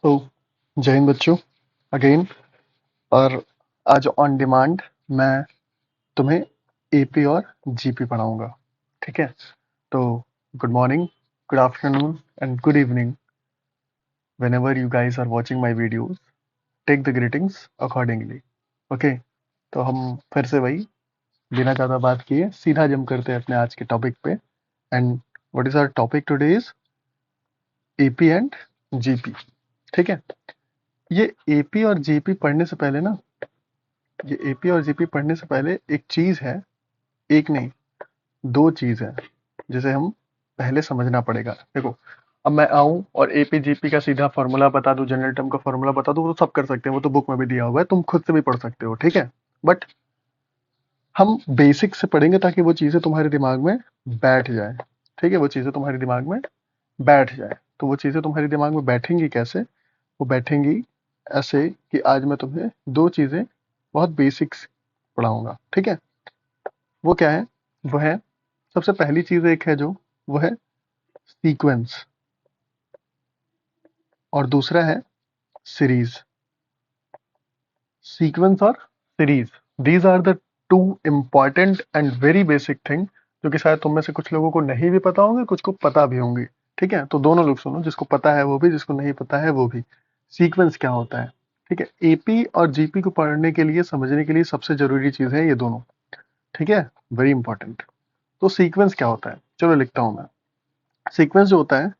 तो जय हिंद बच्चों, अगेन। और आज ऑन डिमांड मैं तुम्हें एपी और जीपी पढ़ाऊंगा। ठीक है। तो good morning, good afternoon and good evening whenever you guys are watching my videos. Take the greetings accordingly. Okay. तो हम फिर से वही बिना ज़्यादा बात किए सीधा जम करते हैं अपने आज के टॉपिक पे। And what is our topic today is AP and GP. ठीक है। ये एपी और जीपी पढ़ने से पहले ना, ये एपी और जीपी पढ़ने से पहले एक चीज है, एक नहीं दो चीज है जिसे हम पहले समझना पड़ेगा। देखो, अब मैं आऊं और एपी जीपी का सीधा फॉर्मूला बता दूं, जनरल टर्म का फॉर्मूला बता दूं, वो तो सब कर सकते हैं, वो तो बुक में भी दिया हुआ है, तुम खुद से भी पढ़ सकते हो। ठीक है। बट हम बेसिक से पढ़ेंगे ताकि वो चीजें तुम्हारे दिमाग में बैठ जाए। ठीक है। वो चीजें तुम्हारे दिमाग में बैठ जाए। तो वो चीजें तुम्हारे दिमाग में बैठेंगी कैसे? वो बैठेंगी ऐसे कि आज मैं तुम्हें दो चीजें बहुत बेसिक्स पढ़ाऊंगा। ठीक है। वो क्या है? वो है, सबसे पहली चीज एक है जो, वो है सीक्वेंस, और दूसरा है सीरीज। सीक्वेंस और series, these are the two important and very basic thing, जो कि शायद तुम में से कुछ लोगों को नहीं भी पता होंगे, कुछ को पता भी होंगी। ठीक है। तो दोनों लोग सुनो, जिसको पता है वो भी, जिसको नहीं पता है वो भी। सीक्वेंस क्या होता है? ठीक है। एपी और जीपी को पढ़ने के लिए, समझने के लिए सबसे जरूरी चीज है ये दोनों। ठीक है। Very important. तो सीक्वेंस क्या होता है, चलो लिखता हूं मैं। सीक्वेंस जो होता है,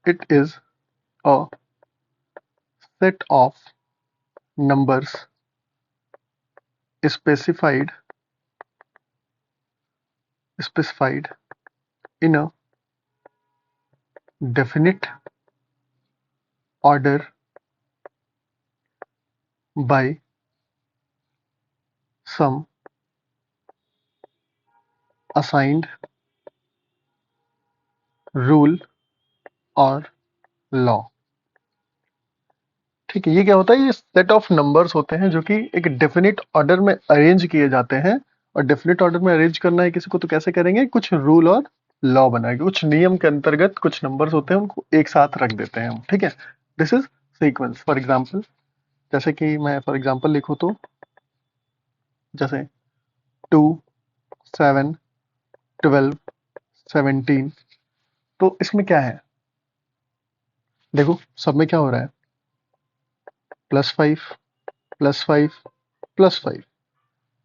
it is a set of numbers specified specified in a definite order by some assigned rule or law। ठीक है। ये क्या होता है? ये सेट ऑफ नंबर्स होते हैं जो कि एक डेफिनेट ऑर्डर में अरेंज किए जाते हैं। और डेफिनेट ऑर्डर में अरेंज करना है किसी को, तो कैसे करेंगे? कुछ रूल और लॉ बनाएंगे, कुछ नियम के अंतर्गत कुछ नंबर्स होते हैं, उनको एक साथ रख देते हैं हम। ठीक है। This is sequence. For example, जैसे कि मैं फॉर एग्जाम्पल लिखूं तो, जैसे 2, 7, 12, 17। तो इसमें क्या है? देखो, सब में क्या हो रहा है? +5, +5, +5।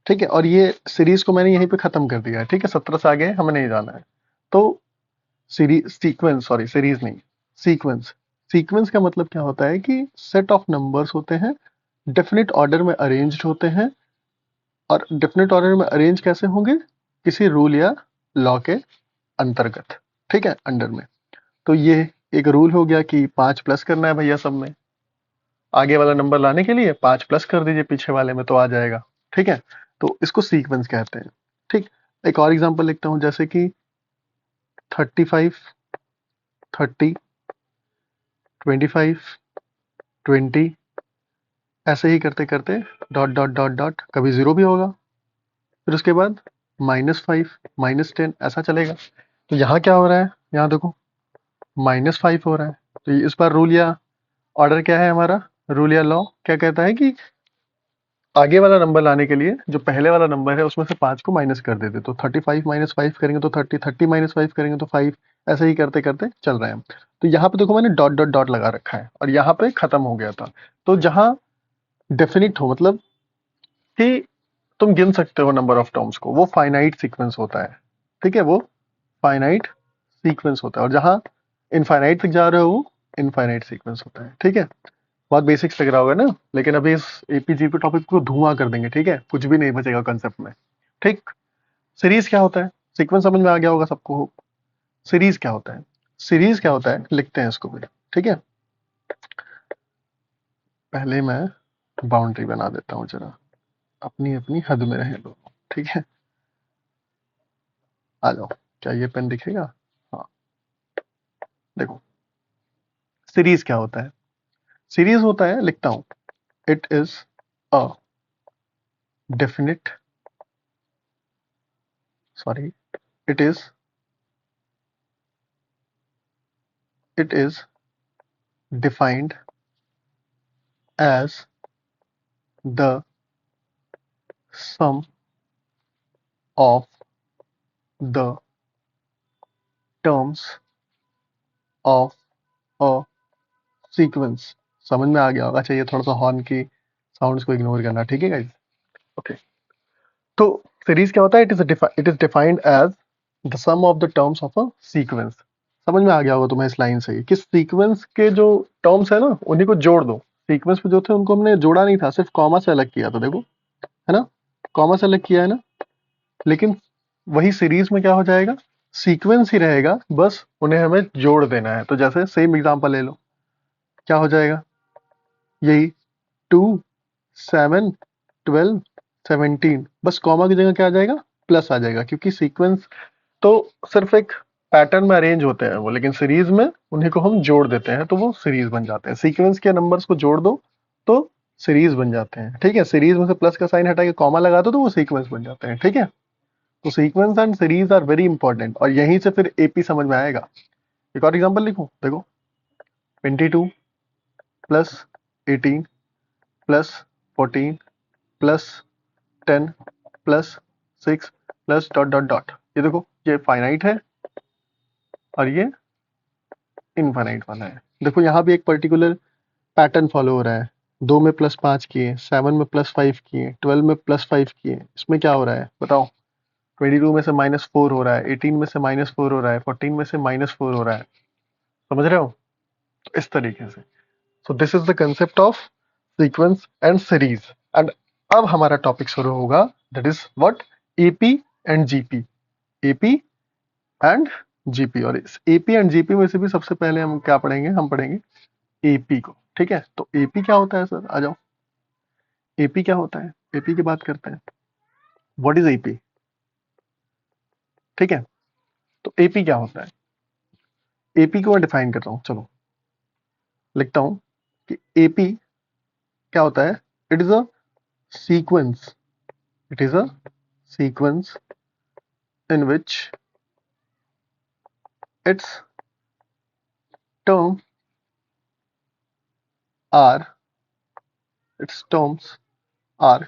ठीक है। और ये सीरीज को मैंने यहीं पे खत्म कर दिया है। ठीक है। 17 से आगे हमें नहीं जाना है। तो सीरीज, सीक्वेंस, सॉरी सीरीज नहीं, सीक्वेंस। सीक्वेंस का मतलब क्या होता है कि सेट ऑफ नंबर्स होते हैं, डेफिनेट ऑर्डर में अरेंज्ड होते हैं। और डेफिनेट ऑर्डर में अरेंज कैसे होंगे? किसी रूल या लॉ के अंतर्गत। ठीक है, अंडर में। तो ये एक रूल हो गया कि 5 प्लस करना है भैया सब में। आगे वाला नंबर लाने के लिए 5 प्लस कर दीजिए पीछे वाले में, तो आ जाएगा। ठीक है। तो इसको सीक्वेंस कहते हैं। ठीक। एक और एग्जांपल लिखता हूं, जैसे कि 35, 30, 25, 20, ऐसे ही करते करते डॉट डॉट डॉट डॉट, कभी जीरो भी होगा, फिर उसके बाद -5, -10, ऐसा चलेगा। तो यहाँ क्या हो रहा है? यहाँ देखो, -5 हो रहा है। तो इस बार रूल या ऑर्डर क्या है हमारा? रूल या लॉ क्या कहता है कि आगे वाला नंबर लाने के लिए जो पहले वाला नंबर है उसमें से 5 को माइनस कर देते। तो 35 माइनस 5 करेंगे तो 30, 30 माइनस 5 करेंगे तो 5। ऐसे ही करते करते चल रहे हैं हम। तो यहाँ पे देखो, मैंने डॉट डॉट डॉट लगा रखा है और यहाँ पे खत्म हो गया था। तो जहाँ डेफिनिट हो, मतलब कि तुम गिन सकते हो नंबर ऑफ टर्म्स को, वो फाइनाइट सीक्वेंस होता है। ठीक है। वो फाइनाइट सीक्वेंस होता है। और जहाँ इनफाइनाइट तक जा रहे हो, वो इनफाइनाइट सीक्वेंस होता है। ठीक है। बहुत बेसिक्स लग रहा होगा ना, लेकिन अभी इस एपीजीपी टॉपिक को धुआं कर देंगे। ठीक है। कुछ भी नहीं बचेगा कंसेप्ट में। ठीक। सीरीज क्या होता है? सीक्वेंस समझ में आ गया होगा सबको। सीरीज क्या होता है? सीरीज क्या होता है, लिखते हैं इसको भी। ठीक है। पहले मैं बाउंड्री बना देता हूँ जरा, अपनी अपनी हद में रहे लोग। ठीक है। आ जाओ, क्या ये पेन दिखेगा? हाँ। देखो, सीरीज क्या होता है? सीरीज होता है, लिखता हूं, it is a definite, sorry, it is it is defined as the sum of the terms of a sequence. समझ में आ गया होगा, चाहिए थोड़ा सा हॉर्न की साउंड्स को इग्नोर करना, ठीक है गाइस। ओके, तो सीरीज क्या होता है? It is defined as the sum of the terms of a sequence. समझ में आ गया होगा तुम्हें इस लाइन से कि सीक्वेंस के जो टर्म्स है ना उन्हीं को जोड़ दो। सीक्वेंस में जो थे उनको हमने जोड़ा नहीं था, सिर्फ कॉमा से अलग किया था, देखो है ना, कॉमा से अलग किया है ना। लेकिन वही सीरीज में क्या हो जाएगा, सीक्वेंस ही रहेगा, बस उन्हें हमें जोड़ देना है। तो जैसे सेम एग्जांपल ले लो, क्या हो जाएगा, यही 2 7 12 17, बस कॉमा की जगह क्या आ जाएगा, प्लस आ जाएगा, क्योंकि सीक्वेंस तो सिर्फ एक पैटर्न में अरेंज होते हैं वो, लेकिन सीरीज में उन्हीं को हम जोड़ देते हैं तो वो सीरीज बन जाते हैं। सीक्वेंस के नंबर्स को जोड़ दो तो सीरीज बन जाते हैं, ठीक है। सीरीज में से प्लस का साइन हटा के कॉमा लगा दो तो वो सीक्वेंस बन जाते हैं, ठीक है। तो sequence and series are very important, और यहीं से फिर एपी समझ में आएगा। एक और एग्जांपल लिखूं, देखो 22 plus 18 plus 14 plus 10 plus 6 plus dot dot dot. ये देखो, ये फाइनाइट है और ये इनफाइनाइट वाला है। देखो यहाँ भी एक पर्टिकुलर पैटर्न फॉलो हो रहा है। 2 में +5 किए, 7 में +5 किए, 12 में +5 किए। इसमें क्या हो रहा है बताओ, 22 में से -4 हो रहा है, 18 में से -4 हो रहा है, 14 में से -4 हो रहा है। समझ रहे हो? तो इस तरीके से, so this is the concept of sequence and series. And अब हमारा टॉपिक शुरू होगा, that is what, AP and GP. AP and GP, और इस एपी एंड जीपी में से भी सबसे पहले हम क्या पढ़ेंगे, हम पढ़ेंगे एपी को, ठीक है। तो एपी क्या होता है सर, आ जाओ। एपी क्या होता है, एपी की बात करते हैं। व्हाट इज एपी, ठीक है। तो एपी क्या होता है, एपी को मैं डिफाइन करता हूं, चलो लिखता हूं कि एपी क्या होता है। It is a sequence, it is a sequence in which its term are its terms are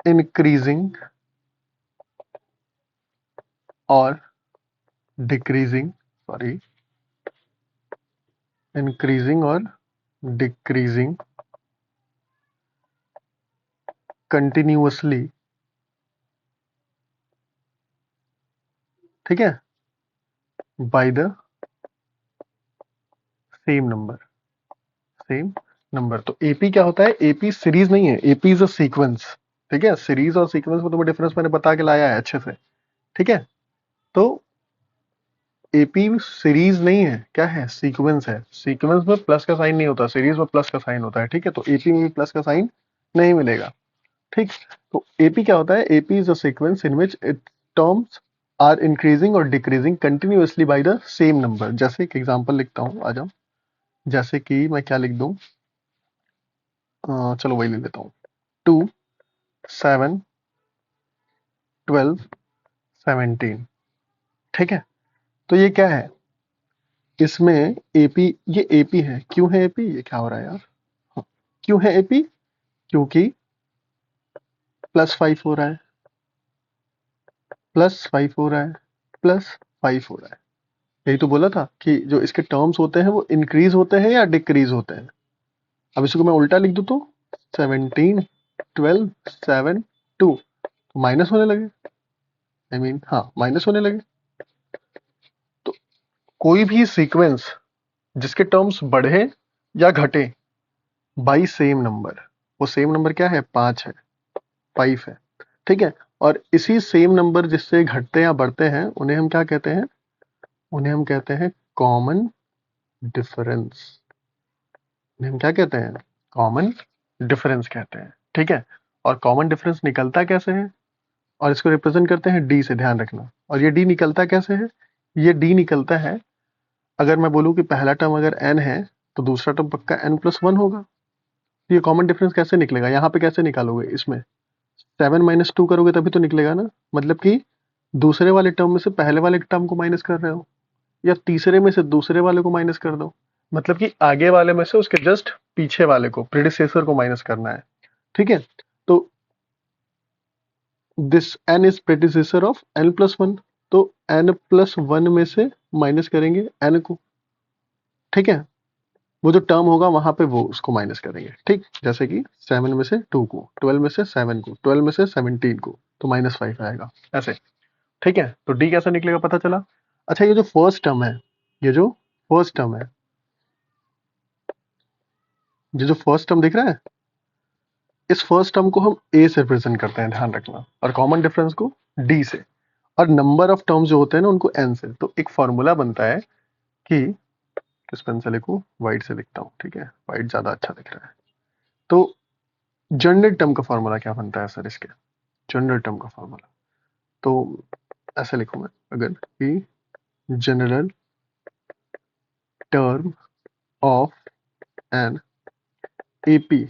increasing or decreasing, sorry, increasing or decreasing continuously, ठीक है, by the same number, same number। तो AP क्या होता है, AP series नहीं है, AP is a sequence, ठीक है। सीरीज और सीक्वेंस में तुम्हें डिफरेंस मैंने बता के लाया है अच्छे से, ठीक है। तो एपी सीरीज नहीं है, क्या है, सीक्वेंस है। सीक्वेंस में प्लस का साइन नहीं होता, सीरीज में प्लस का साइन होता है, ठीक है। तो एपी में भी प्लस का साइन नहीं मिलेगा, ठीक। तो एपी क्या होता है, AP is a sequence in which it terms are increasing और decreasing continuously by the same number. जैसे एक एग्जांपल लिखता हूं, आ जाओ। जैसे कि मैं क्या लिख दूं, चलो वही ले लेता हूं, 2 7 12 17, ठीक है। तो ये क्या है, इसमें एपी, ये एपी है। क्यों है एपी, ये क्या हो रहा है यार, हाँ, क्यों है एपी, क्योंकि +5 हो रहा है, +5 हो रहा है, +5 हो रहा है। यही तो बोला था कि जो इसके टर्म्स होते हैं वो इंक्रीज होते हैं या डिक्रीज होते हैं। अब इसको मैं उल्टा लिख दूं तो 17 12 7 2, तो माइनस होने लगे, हाँ माइनस होने लगे। तो कोई भी सीक्वेंस जिसके टर्म्स बढ़े या घटे बाई सेम नंबर, वो सेम नंबर क्या है, 5 है, 5 है, ठीक है। और इसी सेम नंबर जिससे घटते या बढ़ते हैं उन्हें हम क्या कहते हैं, उन्हें हम कहते हैं कॉमन डिफरेंस। उन्हें हम क्या कहते हैं, कॉमन डिफरेंस कहते हैं, ठीक है। और कॉमन डिफरेंस निकलता कैसे है, और इसको रिप्रेजेंट करते हैं डी से, ध्यान रखना। और ये डी निकलता कैसे है, ये डी निकलता है, अगर मैं बोलूं कि पहला टर्म अगर n है तो दूसरा टर्म पक्का n+1 होगा। तो ये कॉमन डिफरेंस कैसे निकलेगा, यहाँ पे कैसे निकालोगे, इसमें 7 - 2 करोगे तभी तो निकलेगा ना। मतलब कि दूसरे वाले टर्म में से पहले वाले टर्म को माइनस कर रहे हो, या तीसरे में से दूसरे वाले को माइनस कर दो, मतलब कि आगे वाले में से उसके जस्ट पीछे वाले को, प्रेडिसेसर को माइनस करना है। ठीक है, तो this n is predecessor of n+1, तो n+1 में से माइनस करेंगे n को। ठीक है, वो जो टर्म होगा वहां पे वो उसको माइनस करेंगे। ठीक, जैसे कि 7 में से 2 को, 12 में से 7 को, 12 में से 17 को, तो -5 आएगा ऐसे। ठीक है, तो डी कैसे निकलेगा पता चला। अच्छा, ये जो फर्स्ट टर्म है, ये जो फर्स्ट टर्म है, ये जो फर्स्ट टर्म दिख रहा है, इस फर्स्ट टर्म को हम ए से रिप्रेजेंट करते हैं, ध्यान रखना, और कॉमन डिफरेंस को डी से, और नंबर ऑफ टर्म्स जो होते हैं ना उनको एन से। तो एक फॉर्मूला बनता है कि, किस पेन से लिखूं, व्हाइट से लिखता हूँ। ठीक है, व्हाइट ज्यादा अच्छा दिख रहा है। तो जनरल टर्म का फॉर्मूला क्या बनता है सर इसके, जनरल टर्म का फॉर्मूला, तो ऐसे लिखूं मैं, अगर कि general term of an AP,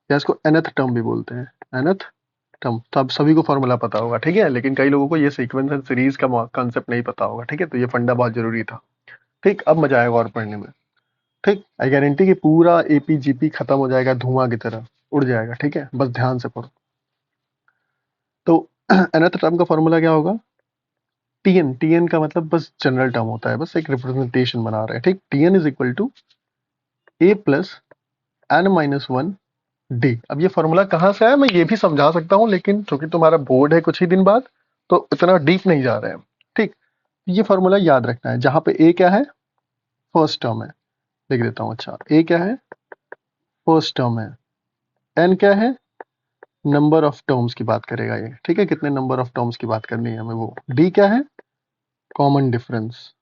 या इसको nth टर्म भी बोलते हैं, nth टर्म, तो अब सभी को फॉर्मूला पता होगा। ठीक है, लेकिन कई लोगों को ये सीक्वेंस एंड सीरीज का कॉन्सेप्ट नहीं पता होगा। ठीक है, तो ये फंडा बहुत जरूरी था। ठीक, अब मजा आएगा और पढ़ने में। ठीक, आई गारंटी कि पूरा एपी जीपी खत्म हो जाएगा, धुआं की तरह उड़ जाएगा। ठीक है, बस ध्यान से पढ़ो। तो nth टर्म का फॉर्मूला क्या होगा, टीएन, टीएन का मतलब बस जनरल टर्म होता है, बस एक रिप्रेजेंटेशन बना रहे हैं। ठीक, T n is equal to a plus n-1 डी। अब ये फॉर्मूला कहाँ से आया मैं ये भी समझा सकता हूँ, लेकिन चूंकि तुम्हारा बोर्ड है कुछ ही दिन बाद, तो इतना डीप नहीं जा रहे हैं। ठीक, ये फॉर्मूला याद रखना है, जहां पे ए क्या है, फर्स्ट टर्म है, लिख देता हूँ। अच्छा, ए क्या है, फर्स्ट टर्म है, एन क्या है, नंबर ऑफ टर्म्स की बात करेगा ये। ठीक है, कितने नंबर ऑफ टर्म्स की बात करनी है हमें वो। डी क्या है, कॉमन डिफरेंस,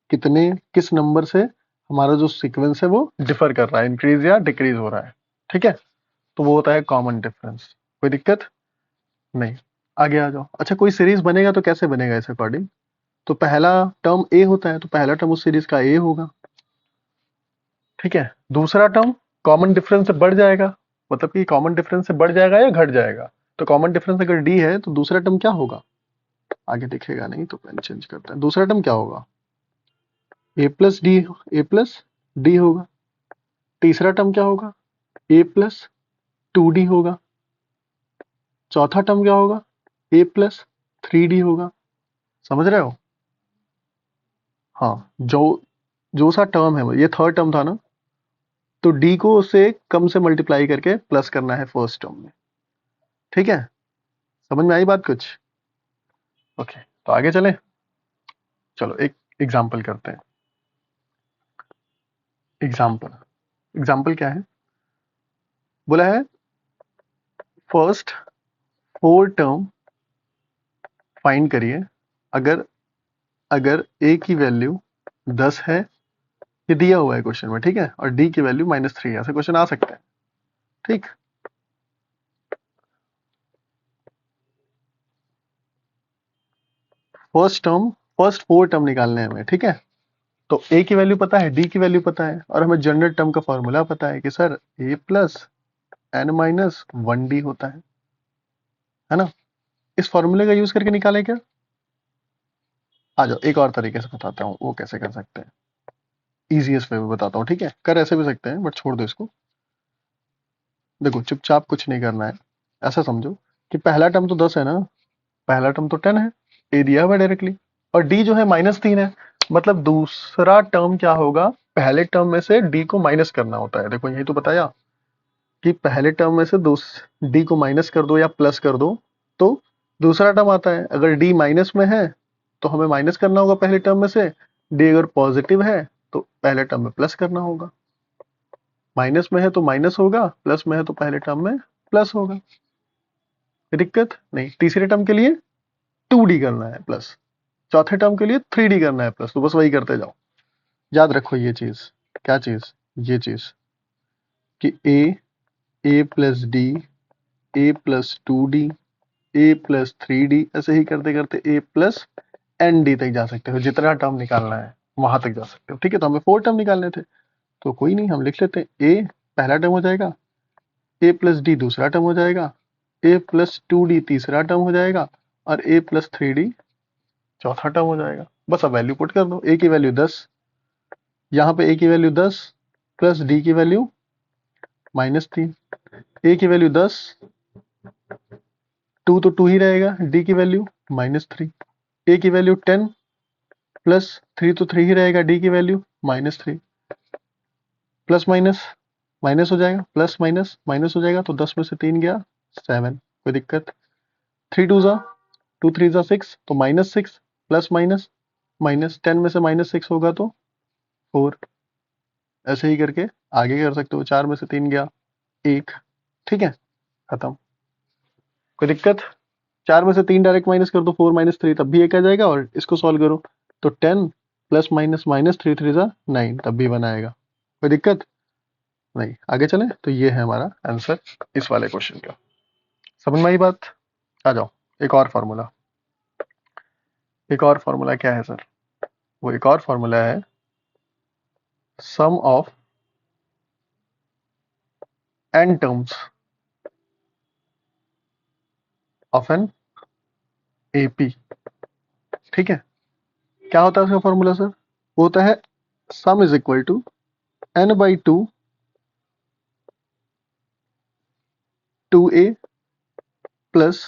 कितने, किस नंबर से हमारा जो सीक्वेंस है वो डिफर कर रहा है, इंक्रीज या डिक्रीज हो रहा है। ठीक है, तो वो होता है कॉमन डिफरेंस। कोई दिक्कत नहीं, आगे आ जाओ। अच्छा, कोई सीरीज बनेगा तो कैसे बनेगा इस अकॉर्डिंग, तो पहला टर्म ए होता है, तो पहला टर्म उस सीरीज का ए होगा। ठीक है, दूसरा टर्म कॉमन डिफरेंस से बढ़ जाएगा, मतलब कि कॉमन डिफरेंस से बढ़ जाएगा या घट जाएगा। तो कॉमन डिफरेंस अगर डी है तो दूसरा टर्म क्या होगा, आगे दिखेगा नहीं तो पेन चेंज करते हैं। दूसरा टर्म क्या होगा, ए प्लस डी, ए प्लस डी होगा। तीसरा टर्म क्या होगा, ए प्लस 2d होगा। चौथा टर्म क्या होगा, ए प्लस 3d होगा। समझ रहे हो, हाँ, जो जो सा टर्म है ये थर्ड टर्म था ना, तो डी को उससे कम से मल्टीप्लाई करके प्लस करना है फर्स्ट टर्म में। ठीक है, समझ में आई बात कुछ। ओके, तो आगे चलें, चलो एक एग्जाम्पल करते हैं। एग्जाम्पल, एग्जाम्पल क्या है, बोला है फर्स्ट 4 टर्म फाइंड करिए, अगर अगर ए की वैल्यू 10 है, ये दिया हुआ है क्वेश्चन में। ठीक है, और डी की वैल्यू -3 है, ऐसे क्वेश्चन आ सकते हैं। ठीक, फर्स्ट टर्म, फर्स्ट 4 टर्म निकालने हैं हमें। ठीक है, तो ए की वैल्यू पता है, डी की वैल्यू पता है, और हमें जनरल टर्म का फॉर्मूला पता है कि सर ए प्लस n-1d होता है ना। इस फॉर्मूले का यूज करके निकालें क्या, आ जाओ एक और तरीके से बताता हूँ वो कैसे कर सकते हैं, इजीएस्ट वे में बताता हूँ। ठीक है, कर ऐसे भी सकते हैं बट छोड़ दो इसको। देखो, चुपचाप कुछ नहीं करना है, ऐसा समझो कि पहला टर्म तो 10 है ना, पहला टर्म तो 10 है, ए दिया हुआ डायरेक्टली, और डी जो है -3 है, मतलब दूसरा टर्म क्या होगा, पहले टर्म में से डी को माइनस करना होता है। देखो यही तो बताया कि पहले टर्म में से डी को माइनस कर दो या प्लस कर दो, तो दूसरा टर्म आता है। अगर डी माइनस में है तो हमें माइनस करना होगा पहले टर्म में से, डी अगर पॉजिटिव है तो पहले टर्म में प्लस करना होगा। माइनस में है तो माइनस होगा, प्लस में है तो पहले टर्म में प्लस होगा। दिक्कत नहीं। तीसरे टर्म के लिए 2d करना है प्लस, चौथे टर्म के लिए 3d करना है प्लस, तो बस वही करते जाओ। याद रखो ये चीज, क्या चीज, ये चीज कि ए प्लस डी, ए प्लस 2d, ए प्लस 3d, ऐसे ही करते करते ए प्लस एन डी तक जा सकते हो, जितना टर्म निकालना है वहां तक जा सकते हो। ठीक है, तो हमें 4 टर्म निकालने थे, तो कोई नहीं, हम लिख लेते हैं ए पहला टर्म हो जाएगा, ए प्लस डी दूसरा टर्म हो जाएगा, ए प्लस 2d तीसरा टर्म हो जाएगा, और ए प्लस 3d चौथा टर्म हो जाएगा। बस अब वैल्यू पुट कर दो, ए की वैल्यू 10, यहाँ पे ए की वैल्यू 10 प्लस डी की वैल्यू -3, ए की वैल्यू 10, 2 तो 2 ही रहेगा, डी की वैल्यू -3, ए की वैल्यू 10 प्लस 3 तो 3 ही रहेगा, डी की वैल्यू -3, प्लस माइनस माइनस हो जाएगा, प्लस माइनस माइनस हो जाएगा, तो 10 में से 3 गया 7, कोई दिक्कत। 3 2 जा 2 3 जा 6, तो -6 प्लस माइनस माइनस 10 में से -6 होगा तो 4, ऐसे ही करके आगे कर सकते हो। 4 में से 3 गया 1, ठीक है, खत्म, कोई दिक्कत। 4 में से 3 डायरेक्ट माइनस कर दो, 4 -3 तब भी 1 आ जाएगा, और इसको सॉल्व करो तो 10 प्लस माइनस माइनस 3 3 जा 9, तब भी 1 आएगा, कोई दिक्कत नहीं। आगे चले, तो ये है हमारा आंसर इस वाले क्वेश्चन का। समझ में आई बात? आ जाओ, एक और फॉर्मूला। एक और फॉर्मूला क्या है सर? वो एक और फॉर्मूला है sum of n terms of an AP, ठीक है। क्या होता है उसका फॉर्मूला सर? वो होता है sum is equal to n/2 2a plus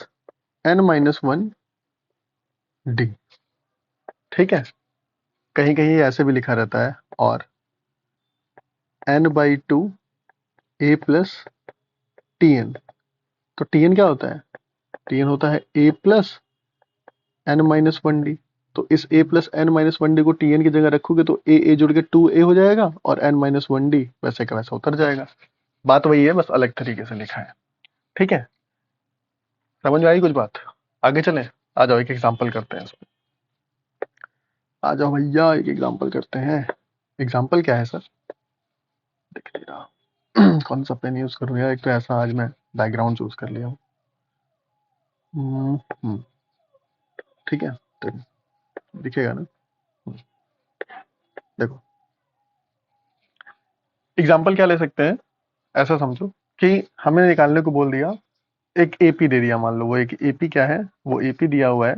n-1 d, ठीक है। कहीं कहीं ऐसे भी लिखा रहता है, और n/2 a प्लस tn। तो tn क्या होता है? tn होता है a प्लस n-1 d। तो इस a प्लस n-1 d को tn की जगह रखोगे तो a जुड़ के 2a हो जाएगा, और n-1 d वैसे का वैसा उतर जाएगा। बात वही है, बस अलग तरीके से लिखा है, ठीक है। समझ में आई कुछ बात? आगे चलें, आ जाओ एक एग्जांपल करते हैं इसमें। आ जाओ भैया, एक एग्जांपल करते हैं। एग्जांपल क्या है सर? देख नहीं रहा कौन सा पेन यूज करूँ यार, एक तो ऐसा आज मैं बैकग्राउंड चूज कर लिया हूँ। ठीक है, तो दिखेगा ना? देखो, एग्जांपल क्या ले सकते हैं, ऐसा समझो कि हमें निकालने को बोल दिया, एक एपी दे दिया, मान लो वो एक एपी क्या है, वो एपी दिया हुआ है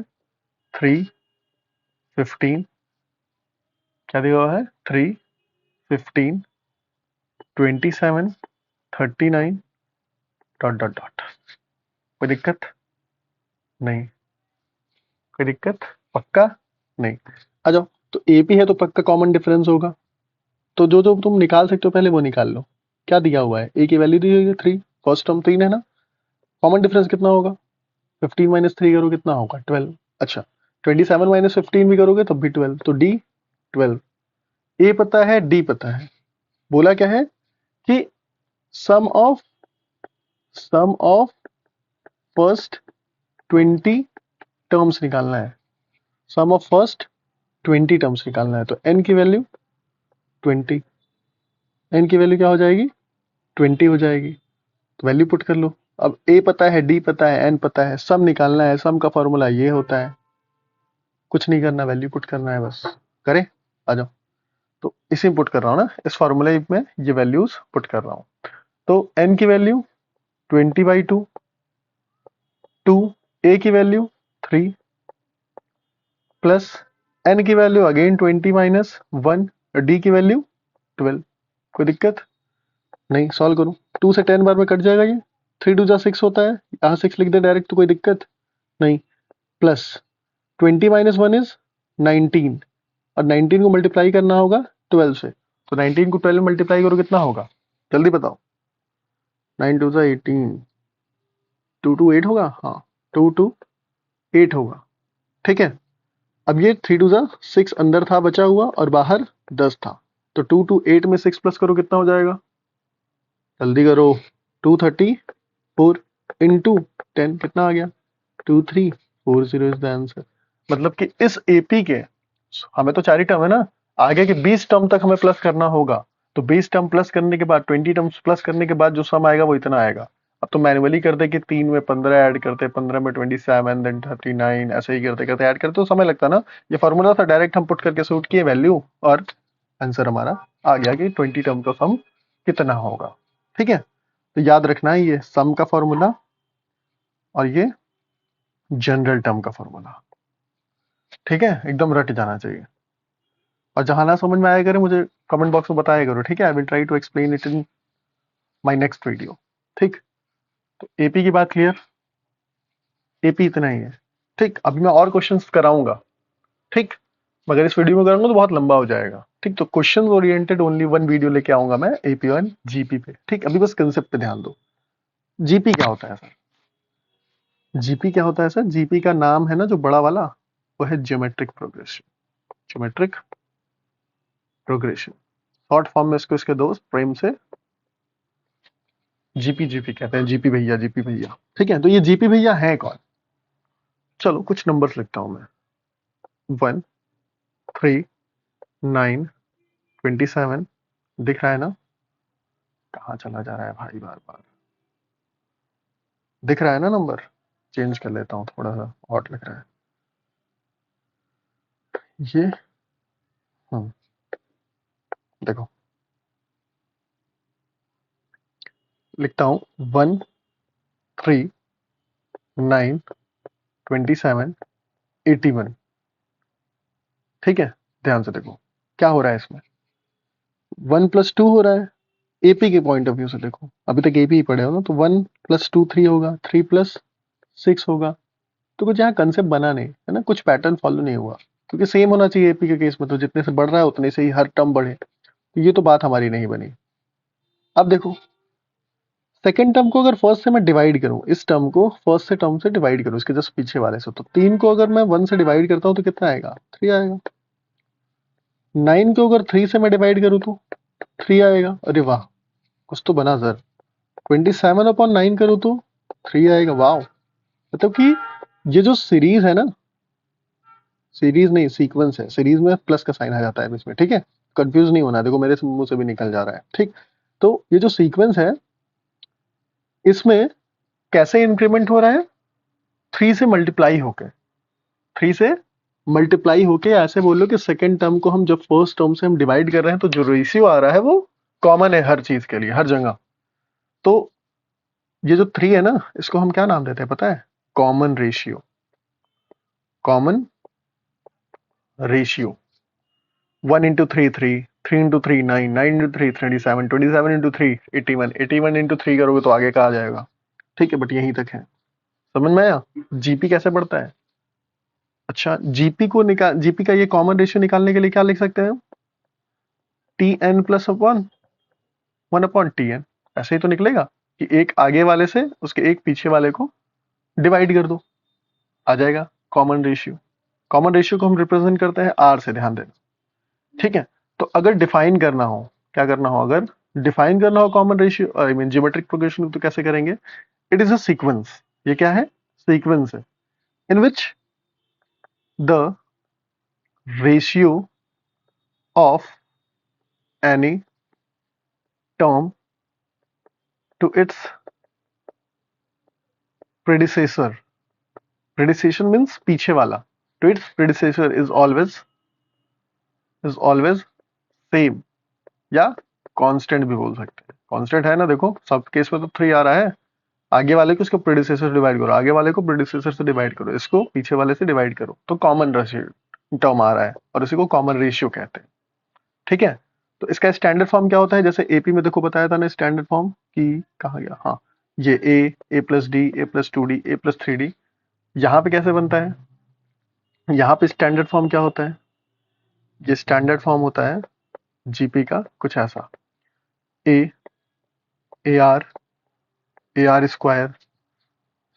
3 15, क्या दिया हुआ है 3 15 27 39 डॉट डॉट डॉट। कोई दिक्कत नहीं? कोई दिक्कत? पक्का नहीं? आ जाओ, तो एपी है तो पक्का कॉमन डिफरेंस होगा, तो जो जो तुम निकाल सकते हो पहले वो निकाल लो। क्या दिया हुआ है? ए की वैल्यू दी हुई है 3, फर्स्ट टर्म 3 है ना, कॉमन डिफरेंस कितना होगा? 15 माइनस 3 करो कितना होगा? 12। अच्छा, 27 माइनस 15 भी करोगे तब भी 12, तो डी 12। ए पता है, डी पता है, बोला क्या है कि सम ऑफ फर्स्ट 20 टर्म्स निकालना है, सम ऑफ फर्स्ट 20 टर्म्स निकालना है। तो एन की वैल्यू 20, एन की वैल्यू क्या हो जाएगी? 20 हो जाएगी। तो वैल्यू पुट कर लो। अब ए पता है, डी पता है, एन पता है, सम निकालना है, सम का फॉर्मूला ये होता है, कुछ नहीं करना, वैल्यू पुट करना है बस। करें? आ जाओ, तो इसी में पुट कर रहा हूँ ना, इस फॉर्मूले में ये वैल्यूज पुट कर रहा हूँ। तो n की वैल्यू 20/2, 2 a की वैल्यू 3 प्लस n की वैल्यू अगेन 20 माइनस 1, d की वैल्यू 12। कोई दिक्कत नहीं? सॉल्व करूँ, 2 से 10 बार में कट जाएगा ये, 3 2 जा 6 होता है, यहाँ 6 लिख दे डायरेक्ट, तो कोई दिक्कत नहीं। प्लस 20 माइनस 1 इज 19, और 19 को मल्टीप्लाई करना होगा 12 से, तो 19 को 12 में मल्टीप्लाई करो कितना होगा? जल्दी बताओ। 9 2 जा 18, 2 2 8 होगा, हाँ 2 2 8 होगा, ठीक है। अब ये 3 2 जा 6 अंदर था बचा हुआ, और बाहर 10 था, तो 2 2 8 में 6 प्लस करो कितना हो जाएगा? जल्दी करो, 234 इंटू 10 कितना आ गया? 2340 इज द आंसर। मतलब कि इस एपी के, हमें तो 4 ही टर्म है ना, आगे के 20 टर्म तक हमें प्लस करना होगा, तो 20 टर्म प्लस करने के बाद 20 टर्म्स प्लस करने के बाद जो सम आएगा वो इतना आएगा। अब तो मैन्युअली करते कि 3 में 15 ऐड करते, 15 में 27, देन 39, ऐसे ही करते करते ऐड करते तो समय लगता ना। ये फॉर्मूला था, डायरेक्ट हम पुट करके सूट किए वैल्यू, और आंसर हमारा आ गया कि 20 टर्म का सम कितना होगा, ठीक है। तो याद रखना है ये सम का फॉर्मूला, और ये जनरल टर्म का फॉर्मूला, ठीक है, एकदम रट जाना चाहिए। और जहां ना समझ में आया करे मुझे कमेंट बॉक्स में बताया करो, ठीक है। I will try to explain it in my next video. ठीक, तो एपी की बात क्लियर। एपी इतना ही है। ठीक, अभी मैं और क्वेश्चंस कराऊंगा। ठीक, मगर इस वीडियो में करूंगा तो बहुत लंबा हो जाएगा। ठीक, तो question oriented only one video लेके आऊंगा मैं एपी और जीपी पे। ठीक, अभी बस कंसेप्ट पे ध्यान दो। जीपी क्या होता है सर? जीपी क्या होता है सर? जीपी का नाम है ना जो बड़ा वाला, वो है geometric progression. Geometric progression, short form में इसको इसके दोस्त प्रेम से जीपी जीपी कहते हैं। जीपी भैया, जीपी भैया। ठीक है, तो ये जीपी भैया है कौन? चलो कुछ नंबर्स लिखता हूं मैं। 1, 3, 9, 27। दिख रहा है ना? कहाँ चला जा रहा है भाई बार बार? दिख रहा है ना नंबर? चेंज कर लेता हूँ, थोड़ा सा ऑड लग रहा है ये। हम्म, देखो लिखता हूँ 1, 3, 9, 27, 81। ठीक है, ध्यान से देखो क्या हो रहा है इसमें। 1+2 हो रहा है। एपी के पॉइंट ऑफ व्यू से देखो, अभी तक एपी ही पढ़े हो ना, तो 1+2 3 होगा, 3+6 होगा। तो कुछ यहाँ कंसेप्ट बना नहीं है ना, कुछ पैटर्न फॉलो नहीं हुआ। क्योंकि सेम होना चाहिए एपी के केस में, तो जितने से बढ़ रहा है उतने से ही हर टर्म बढ़े। तो ये तो बात हमारी नहीं बनी। अब देखो, सेकेंड टर्म को अगर फर्स्ट से मैं डिवाइड करूं, इस टर्म को फर्स्ट से टर्म से डिवाइड करूं, इसके जस्ट पीछे वाले से, तो 3 को अगर मैं 1 से डिवाइड करता हूं तो कितना आएगा? 3 आएगा। 9 को अगर 3 से मैं डिवाइड करूं तो 3 आएगा। अरे वाह, कुछ तो बना सर। 27/9 करूं तो 3 आएगा। वाह, मतलब कि ये जो सीरीज है ना, सीरीज नहीं सीक्वेंस है। सीरीज में प्लस का साइन आ जाता है बीच में, ठीक है। कंफ्यूज नहीं होना, देखो मेरे मुंह से भी निकल जा रहा है। ठीक, तो ये जो सीक्वेंस है इसमें कैसे इंक्रीमेंट हो रहा है? 3 से मल्टीप्लाई होके, 3 से मल्टीप्लाई होके, ऐसे बोलो कि सेकेंड टर्म को हम जब फर्स्ट टर्म से हम डिवाइड कर रहे हैं तो जो रेशियो आ रहा है वो कॉमन है हर चीज के लिए, हर जगह। तो ये जो 3 है ना, इसको हम क्या नाम देते हैं पता है? Common ratio. Common ratio. 1 into 3 3, 3 into 3 9, 9 into 3 27, 27 into 3 81, 81 into 3 करोगे तो आगे कहा जाएगा। ठीक है, बट यहीं तक है। समझ में आया? जीपी कैसे बढ़ता है? अच्छा, जीपी का ये कॉमन रेशियो निकालने के लिए क्या लिख सकते हैं? T n plus 1/Tn। ऐसे ही तो निकलेगा कि एक आगे वाले से उसके एक पीछे वाले को डिवाइड कर दो, आ जाएगा कॉमन रेशियो। कॉमन रेशियो को हम रिप्रेजेंट करते हैं आर से, ध्यान देना। ठीक है, तो अगर डिफाइन करना हो, क्या करना हो? अगर डिफाइन करना हो common ratio, I mean geometric progression, तो कैसे करेंगे? It is a sequence. ये क्या है? सीक्वेंस है in which the ratio of any term to its predecessor, predecessor means पीछे वाला, to its predecessor is always same, या कांस्टेंट भी बोल सकते हैं। कांस्टेंट है ना, देखो सब केस में तो 3 आ रहा है। आगे वाले को इसको प्रेडिसेसर से डिवाइड करो, आगे वाले को प्रेडिसेसर से डिवाइड करो, इसको पीछे वाले से डिवाइड करो, तो कॉमन रेशियो टर्म आ रहा है और इसी को कॉमन रेशियो कहते हैं। ठीक है, तो इसका स्टैंडर्ड फॉर्म क्या होता है? जैसे एपी में देखो बताया था ना स्टैंडर्ड फॉर्म की, कहा गया? हाँ, ये a+d, a+2d, a+3d। यहाँ पे कैसे बनता है? यहाँ पे स्टैंडर्ड फॉर्म क्या होता है? ये स्टैंडर्ड फॉर्म होता है जीपी का कुछ ऐसा, a ar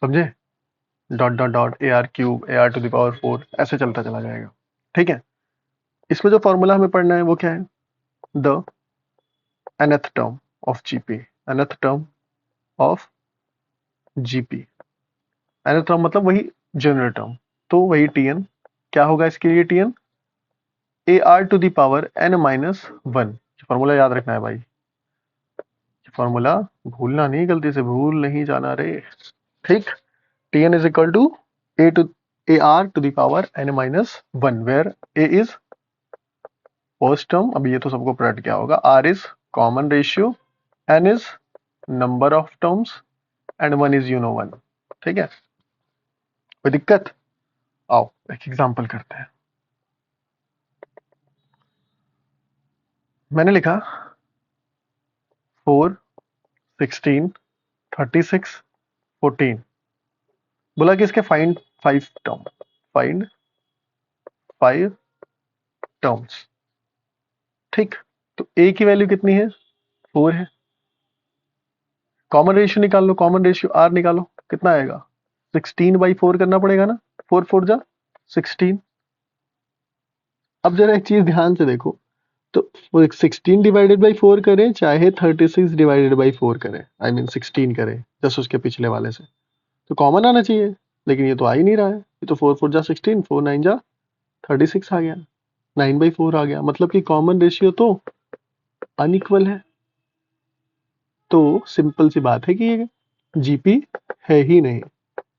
समझे, dot dot dot ar³ ar⁴ ऐसे चलता चला जाएगा। ठीक है, इसमें जो फॉर्मूला हमें पढ़ना है वो क्या है? The nth term of GP, nth term of GP. nth term मतलब वही जनरल टर्म, तो वही टीएन। क्या होगा इसके लिए? TN ar⁴n−1। फॉर्मूला याद रखना है भाई, फॉर्मूला भूलना नहीं, गलती से भूल नहीं जाना रे। ठीक, Tn is equal to ar⁴n−1, where a is first term, अभी ये तो सबको पलट क्या होगा, r is common ratio, n is number of terms and 1 is 1। ठीक है, कोई दिक्कत? आओ एक एग्जांपल करते हैं। मैंने लिखा 4, 16, 36, 14। बोला कि इसके फाइंड 5 टर्म, फाइंड 5 टर्म्स। ठीक, तो ए की वैल्यू कितनी है? 4 है। कॉमन रेशियो निकाल लो, कॉमन रेशियो आर निकालो, कितना आएगा? 16/4 करना पड़ेगा ना, 4 4 जा 16। अब जरा एक चीज ध्यान से देखो, तो वो 16/4 करें चाहे 36/4 करें, आई मीन 16 करें जस्ट उसके पिछले वाले से, तो कॉमन आना चाहिए, लेकिन ये तो आ ही नहीं रहा है। ये तो 4 4 जा 16, 4 9 जा 36 आ गया, 9/4 आ गया, मतलब कि कॉमन रेशियो तो अनइक्वल है। तो सिंपल सी बात है कि ये जीपी है ही नहीं।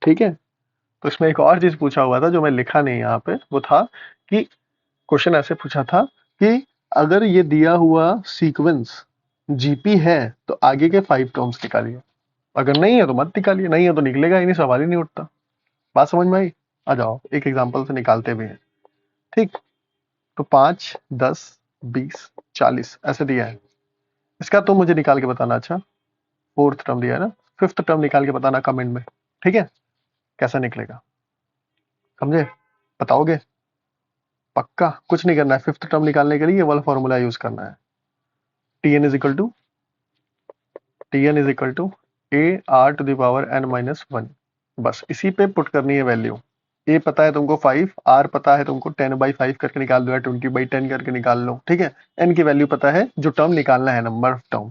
ठीक है, तो इसमें एक और चीज पूछा हुआ था जो मैं लिखा नहीं यहाँ पे, वो था कि क्वेश्चन ऐसे पूछा था कि अगर ये दिया हुआ सीक्वेंस जीपी है तो आगे के 5 टर्म्स निकालिए, अगर नहीं है तो मत निकालिए, नहीं है तो निकलेगा ही नहीं, सवाल ही नहीं उठता। बात समझ में आई? आ जाओ एक एग्जांपल से निकालते भी हैं। ठीक, तो 5, 10, 20, 40 ऐसे दिया है। इसका तो मुझे निकाल के बताना। अच्छा, फोर्थ टर्म दिया है ना, फिफ्थ टर्म निकाल के बताना कमेंट में। ठीक है, कैसा निकलेगा समझे? बताओगे? पक्का कुछ नहीं करना है, फिफ्थ टर्म निकालने के लिए ये वाला फॉर्मूला यूज करना है। T n is equal to a r to the power n minus one. बस इसी पे पुट करनी है वैल्यू। ए पता है तुमको 5, आर पता है तुमको 10/5 करके निकाल दो या 20/10 करके निकाल लो। ठीक है, एन की वैल्यू पता है, जो टर्म निकालना है नंबर ऑफ टर्म।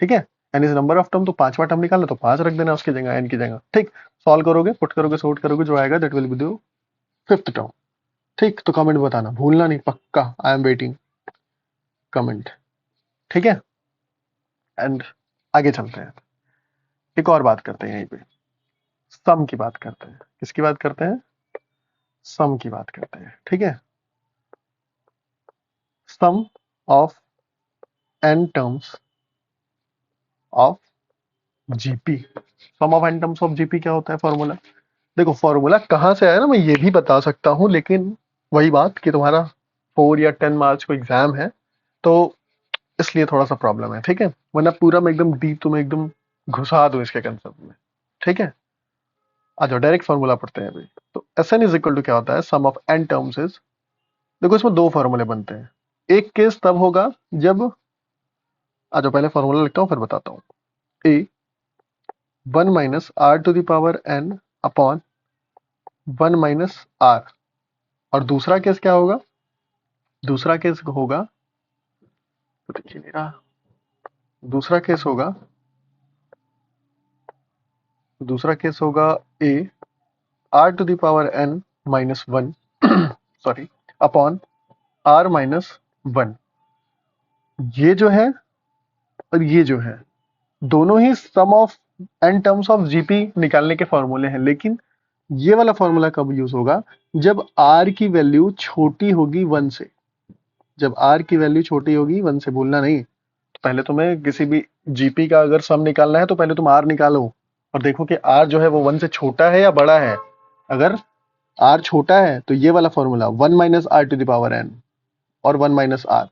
ठीक है, n is number of term, तो पांचवा टर्म निकालना तो 5 रख देना उसकी जगह, एन की जगह। ठीक, सॉल्व करोगे, पुट करोगे, सॉर्ट करोगे, जो आएगा that will be the fifth term. ठीक, तो कमेंट बताना भूलना नहीं, पक्का। I am waiting comment. ठीक है, एंड आगे चलते हैं, एक और बात करते हैं, यहीं पे सम की बात करते हैं। किसकी बात करते हैं? सम की बात करते हैं। ठीक है, sum of n terms of GP. Sum of n terms of GP क्या होता है फॉर्मूला? देखो फॉर्मूला कहाँ से आया ना, मैं ये भी बता सकता हूँ, लेकिन वही बात कि तुम्हारा 4 या 10 मार्च को एग्जाम है, तो इसलिए थोड़ा सा प्रॉब्लम है। ठीक है, वरना पूरा मैं एकदम डीप तुम्हें एकदम घुसा दूं इसके कंसेप्ट में। ठीक है, आ जाओ डायरेक्ट फॉर्मूला पढ़ते हैं अभी। तो S n is equal to क्या होता है? Sum of n terms is, देखो इसमें दो फॉर्मूले बनते हैं। एक केस तब होगा जब, आ जाओ पहले फॉर्मूला लिखता हूँ फिर बताता हूँ। ए 1 - r⁻n अपॉन 1 - r। और दूसरा केस क्या होगा? दूसरा केस होगा, तो देखिए मेरा दूसरा केस होगा, दूसरा केस होगा ए r⁻n - 1 सॉरी अपॉन r-1। ये जो है और ये जो है, दोनों ही sum of n terms of GP निकालने के फॉर्मूले हैं, लेकिन ये वाला फॉर्मूला कब यूज होगा? जब r की वैल्यू छोटी होगी 1 से। जब r की वैल्यू छोटी होगी 1 से, भूलना नहीं। तो पहले तुम्हें किसी भी जीपी का अगर सम निकालना है तो पहले तुम r निकालो और देखो कि r जो है वो 1 से छोटा है या बड़ा है। अगर r छोटा है तो ये वाला फॉर्मूला 1 - r⁻n और 1 - r।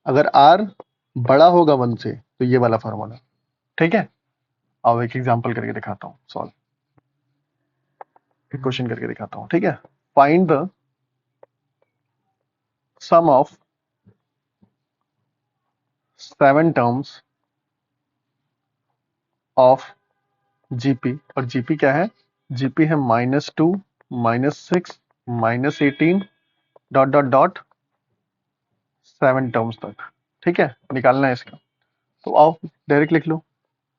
अगर r बड़ा होगा 1 से तो ये वाला फॉर्मूला। ठीक है, आओ एक एग्जांपल करके दिखाता हूँ, सॉल्व एक क्वेश्चन करके दिखाता हूँ। ठीक है, find the sum of 7 terms of GP. और जीपी क्या है? जीपी है -2, -6, -18 डॉट डॉट डॉट 7 टर्म्स तक। ठीक है, निकालना है इसका, तो आओ डायरेक्ट लिख लो।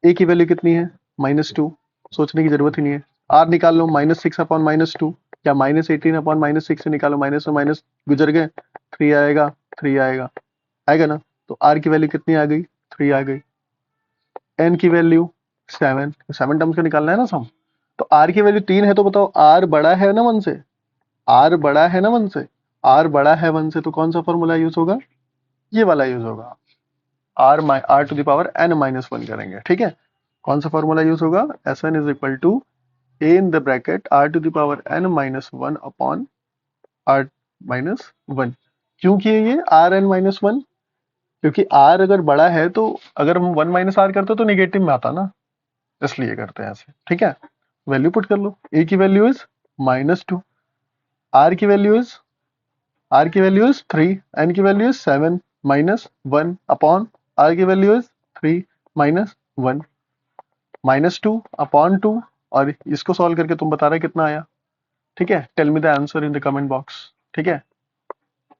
ए की वैल्यू कितनी है? -2, सोचने की जरूरत ही नहीं है। आर निकाल लो, -6/-2 या -18/-6 से निकालो, माइनस में माइनस गुजर गए, 3 आएगा, 3 आएगा, आएगा ना। तो आर की वैल्यू कितनी आ गई? 3 आ गई। एन की वैल्यू 7, 7 टर्म्स का निकालना है ना सम। तो आर की वैल्यू 3 है, तो बताओ आर बड़ा है ना 1 से? आर बड़ा है ना 1 से? आर बड़ा है 1 से, तो कौन सा फॉर्मूला यूज होगा? ये वाला यूज होगा, r⁻n-1 करेंगे। ठीक है, कौन सा फॉर्मूला यूज होगा? Sn is equal to a in the bracket r⁻n-1 upon r-1। क्यों किए ये r n-1? क्योंकि आर अगर बड़ा है तो अगर हम 1 माइनस आर करते तो निगेटिव में आता ना, इसलिए करते हैं ऐसे। ठीक है, वैल्यू पुट कर लो। ए की वैल्यू इज -2, आर की वैल्यू इज -3, एन की वैल्यू इज 7 -1 अपॉन आर की वैल्यू इज 3 -1, -2/2। और इसको सॉल्व करके तुम बता रहे कितना आया। ठीक है, tell me the answer in the comment box. ठीक है,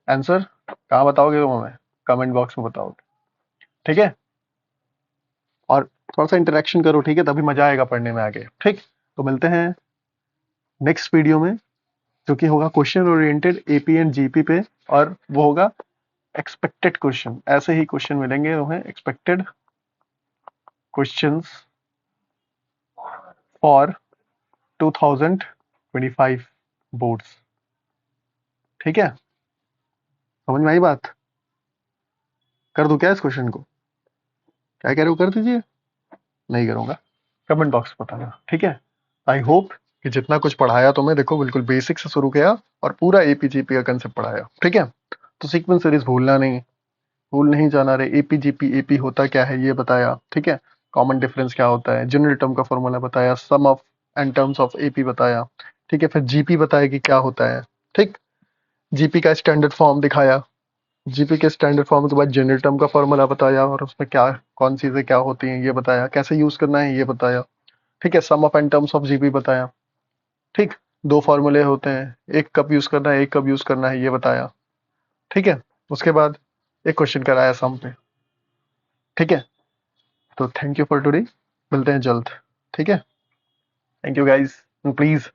आंसर कहाँ बताओगे तुम हमें, कमेंट बॉक्स में बताओगे। ठीक है, और थोड़ा सा इंटरेक्शन करो। ठीक है, तभी मजा आएगा पढ़ने में आगे। ठीक, तो मिलते हैं नेक्स्ट वीडियो में, जो कि होगा question oriented AP and GP पे, और वो होगा एक्सपेक्टेड क्वेश्चन। ऐसे ही क्वेश्चन मिलेंगे तुम्हें, एक्सपेक्टेड क्वेश्चंस फॉर 2025 बोर्ड्स। ठीक है, समझ में आई बात। कर दूं क्या इस क्वेश्चन को, क्या कह रहे हो, कर दीजिए। नहीं करूंगा, कमेंट बॉक्स में बताना। ठीक है, आई होप कि जितना कुछ पढ़ाया तुम्हें, देखो बिल्कुल बेसिक से शुरू किया और पूरा एपीजीपी का कंसेप्ट पढ़ाया। ठीक है, तो सीक्वेंस सीरीज भूलना नहीं, भूल नहीं जाना रे। एपीजीपी, एपी होता क्या है ये बताया। ठीक है, कॉमन डिफरेंस क्या होता है, जनरल टर्म का फॉर्मूला बताया, sum of n terms of AP बताया। ठीक है, फिर जीपी बताया कि क्या होता है। ठीक, जीपी का स्टैंडर्ड फॉर्म दिखाया, जीपी के स्टैंडर्ड फॉर्म के बाद जनरल टर्म का फॉर्मूला बताया, और उसमें क्या कौन चीजें क्या होती हैं ये बताया, कैसे यूज करना है ये बताया। ठीक है, sum of n terms of GP बताया। ठीक, दो फॉर्मूले होते हैं, एक कब यूज करना है, एक कब यूज करना है ये बताया। ठीक है, उसके बाद एक क्वेश्चन कराया सम पे। ठीक है, तो थैंक यू फॉर टुडे, मिलते हैं जल्द। ठीक है, थैंक यू गाइस। प्लीज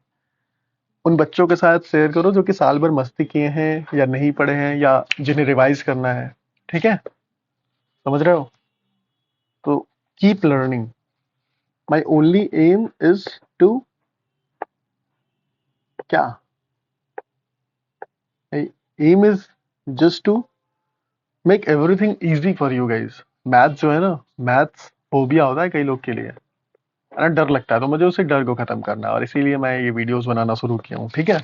उन बच्चों के साथ शेयर करो जो कि साल भर मस्ती किए हैं या नहीं पढ़े हैं, या जिन्हें रिवाइज करना है। ठीक है, समझ रहे हो, तो keep learning. My only aim is to, क्या, aim is just to make everything easy for you guys. Maths जो है ना, मैथ्स फोबिया होता है कई लोग के लिए, है ना, डर लगता है, तो मुझे उसी डर को खत्म करना है, और इसीलिए मैं ये वीडियोस बनाना शुरू किया हूँ। ठीक है,